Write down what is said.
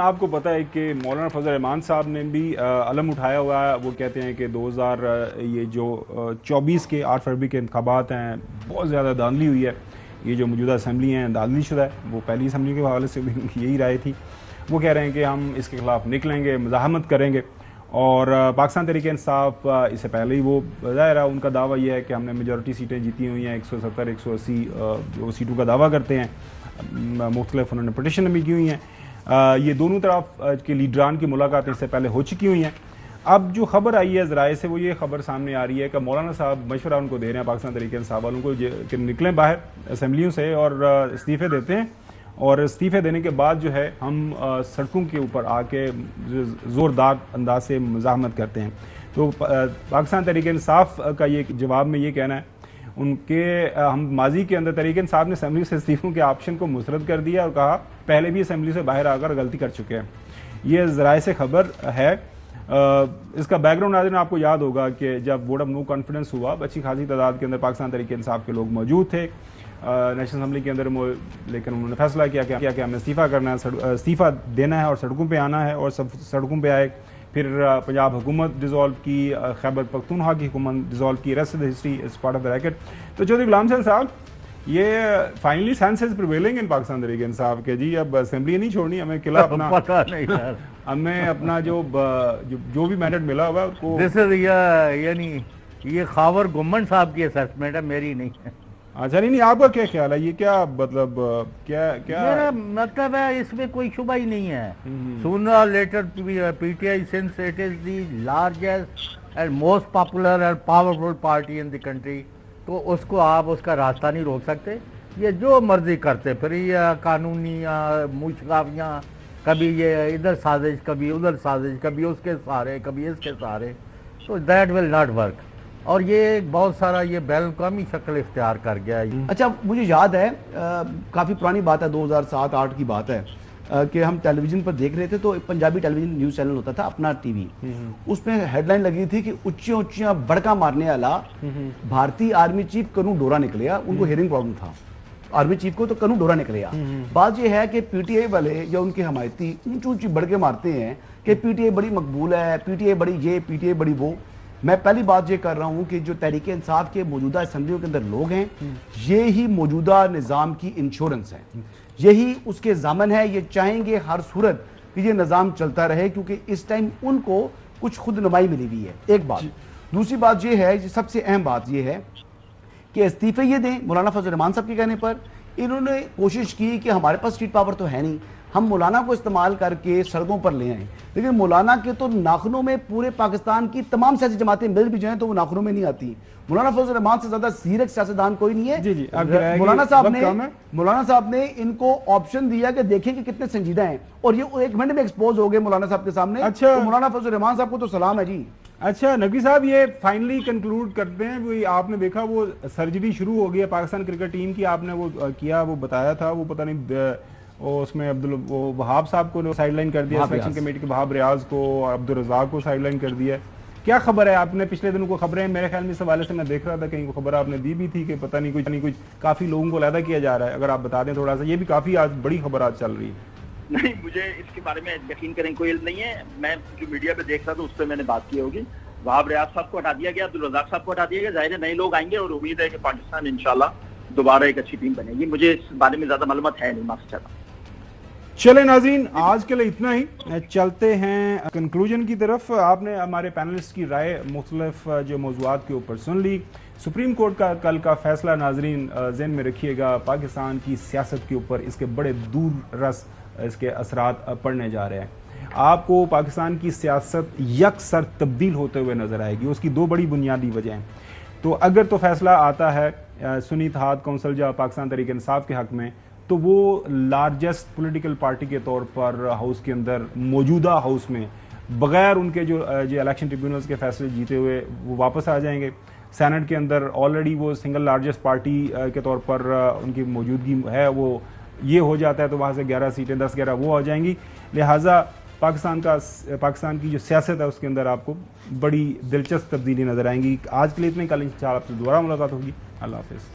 आपको पता है कि मौलाना फजल रहमान साहब ने भी अलम उठाया हुआ है। वो कहते हैं कि 2000 ये जो 24 के 8 फरवरी के इंतखाबात हैं बहुत ज़्यादा धांधली हुई है। ये जो मौजूदा असम्बली हैं धांधली शुदा है। वो पहली असम्बली के हवाले से भी यही राय थी। वो कह रहे हैं कि हम इसके खिलाफ निकलेंगे, मज़ाहमत करेंगे। और पाकिस्तान तहरीक इंसाफ इससे पहले ही वो ज़ाहिर है उनका दावा यह है कि हमने मेजॉरिटी सीटें जीती हुई हैं, 170 180 जो सीटों का दावा करते हैं। मुख्तलिफ उन्होंने पटिशन भी की हुई हैं। ये दोनों तरफ के लीडरान की मुलाकातें इससे पहले हो चुकी हुई हैं। अब जो खबर आई है ज़राए से वो ये खबर सामने आ रही है कि मौलाना साहब मशवरा उनको दे रहे हैं पाकिस्तान तहरीक इंसाफ वालों को कि निकलें बाहर असम्बलियों से और इस्तीफ़े देते हैं। और इस्तीफ़े देने के बाद जो है हम सड़कों के ऊपर आके ज़ोरदार अंदाज से मज़ाहमत करते हैं। तो पाकिस्तान तहरीक इंसाफ का ये जवाब में ये कहना है उनके हम माजी के अंदर तहरीक इंसाफ ने असम्बली से इस्तीफ़ों के ऑप्शन को मुस्तरद कर दिया और कहा पहले भी असम्बली से बाहर आकर गलती कर चुके हैं। ये ज़राए से खबर है। इसका बैकग्राउंड नाज़रीन आपको याद होगा कि जब वोट ऑफ नो कॉन्फिडेंस हुआ अच्छी खासी तादाद के अंदर पाकिस्तान तहरीक इंसाफ के लोग मौजूद थे नेशनल असम्बली के अंदर, लेकिन उन्होंने फैसला किया कि हमें इस्तीफ़ा करना है, इस्तीफ़ा देना है और सड़कों पर आना है। और सब सड़कों पर आए। फिर पंजाब हुकूमत डिज़ोल्व की, खैबर पख्तूनख्वा की हुकूमत डिज़ोल्व की। Rest of the history is part of the racket. तो चौधरी गुलाम हुसैन साहब, ये finally sense is prevailing in Pakistan Tehreek Insaf के जी अब असेंबली नहीं छोड़नी, हमें किला अपना पता नहीं यार। हमें अपना जो भी मैंडेट मिला हुआ है उसको दिस इज यानी ये खावर गुम्मन साहब की असेसमेंट है, मेरी नहीं है। अच्छा नहीं, आपका क्या ख्याल है? ये क्या मतलब क्या मेरा मतलब है इसमें कोई शुबा ही नहीं है। Sooner later PTI since it is the largest and most popular and powerful party in the country, तो उसको आप उसका रास्ता नहीं रोक सकते। ये जो मर्जी करते फिर ये कानूनी मुशगावियाँ, कभी ये इधर साजिश, कभी उधर साजिश, कभी उसके सहारे, कभी इसके सहारे, तो दैट विल नॉट वर्क। और ये बहुत सारा ये बैलकामी शक्ल इख्तियार कर गया है। अच्छा, मुझे याद है काफ़ी पुरानी बात है, 2007-8 की बात है कि हम टेलीविज़न पर देख रहे थे तो पंजाबी टेलीविज़न न्यूज़ चैनल होता था अपना टीवी, उसमें हेडलाइन लगी थी कि ऊंचियां ऊंचियां बड़का मारने वाला भारतीय आर्मी चीफ कनू डोरा निकलिया। उनको हियरिंग प्रॉब्लम था आर्मी चीफ को, तो कनू डोरा निकलिया। बात यह है कि पीटीआई वाले या उनके हमायती ऊंची ऊंची बड़के मारते हैं कि पीटीआई बड़ी मकबूल है, पीटीआई बड़ी ये, पीटीआई बड़ी वो। मैं पहली बात ये कर रहा हूं कि जो तहरीक इंसाफ के मौजूदा असम्बलियों के अंदर लोग हैं, ये ही मौजूदा निज़ाम की इंश्योरेंस है, यही उसके ज़ामन है। ये चाहेंगे हर सूरत कि ये निज़ाम चलता रहे, क्योंकि इस टाइम उनको कुछ खुद नुमाई मिली हुई है, एक बात। दूसरी बात ये है, सबसे अहम बात ये है कि इस्तीफे ये दें मौलाना फजल रहमान साहब के कहने पर। इन्होंने कोशिश की कि हमारे पास स्ट्रीट पावर तो है नहीं, हम मौलाना को इस्तेमाल करके सड़कों पर ले आए, लेकिन मौलाना के तो नाखूनों में पूरे पाकिस्तान की तमाम सियासी जमातें मिल भी जाएं तो वो नाखूनों में नहीं आती। मौलाना फजल रहमान से ज्यादा सीरियस सियासतदान कोई नहीं है। जी जी, मौलाना साहब ने इनको ऑप्शन दिया कि देखें कि कितने संजीदा हैं, और ये एक मिनट में एक्सपोज हो गए मौलाना साहब के सामने। अच्छा, तो मौलाना फजल रहमान साहब को तो सलाम है जी। अच्छा नकवी साहब, ये फाइनली कंक्लूड करते हैं। वो आपने देखा वो सर्जरी शुरू हो गई है पाकिस्तान क्रिकेट टीम की, आपने वो किया, वो बताया था, वो पता नहीं उसमें वो वहाब साहब को साइडलाइन कर दिया, सिलेक्शन कमेटी के वहाब रियाज को और अब्दुल रज़ाक को साइडलाइन कर दिया। क्या खबर है? आपने पिछले दिनों को खबरें, मेरे ख्याल में इस हवाले से मैं देख रहा था कहीं को खबर आपने दी भी थी कि पता नहीं कुछ काफी लोगों को अलहदा किया जा रहा है। अगर आप बता दें थोड़ा सा, ये भी काफी आज बड़ी खबर आज चल रही है। नहीं, मुझे इसके बारे में यकीन करें कोई इल्म नहीं है। मैं जो मीडिया पे देख रहा था उस पर मैंने बात की होगी। वहाब रियाज साहब को हटा दिया गया, अब्दुल रज़ाक साहब को हटा दिया गया। जाहिर है नए लोग आएंगे और उम्मीद है कि पाकिस्तान इंशाल्लाह दोबारा एक अच्छी टीम बनेगी। मुझे इस बारे में ज्यादा मालूमात है नहीं, माफ चाहता। चले नाज़रीन, आज के लिए इतना ही। चलते हैं कंक्लूजन की तरफ। आपने हमारे पैनलिस्ट की राय मुख्तलिफ जो मौज़ूआत के ऊपर सुन ली। सुप्रीम कोर्ट का कल का फैसला नाज़रीन ज़हन में रखिएगा, पाकिस्तान की सियासत के ऊपर इसके बड़े दूर रस इसके असरात पड़ने जा रहे हैं। आपको पाकिस्तान की सियासत यकसर तब्दील होते हुए नजर आएगी। उसकी दो बड़ी बुनियादी वजह हैं। तो अगर तो फैसला आता है सुन्नी इत्तेहाद कौंसिल या पाकिस्तान तहरीक इंसाफ के हक में, तो वो लार्जेस्ट पॉलिटिकल पार्टी के तौर पर हाउस के अंदर, मौजूदा हाउस में, बगैर उनके जो इलेक्शन ट्रिब्यूनल्स के फैसले जीते हुए वो वापस आ जाएंगे। सेनेट के अंदर ऑलरेडी वो सिंगल लार्जेस्ट पार्टी के तौर पर उनकी मौजूदगी है, वो ये हो जाता है तो वहाँ से 11 सीटें 10-11 वो आ जाएंगी। लिहाजा पाकिस्तान की जो सियासत है उसके अंदर आपको बड़ी दिलचस्प तब्दीली नजर आएंगी। आज के लिए इतने, कल इंशाअल्लाह आपसे दोबारा मुलाकात होगी। अल्लाह हाफिज़।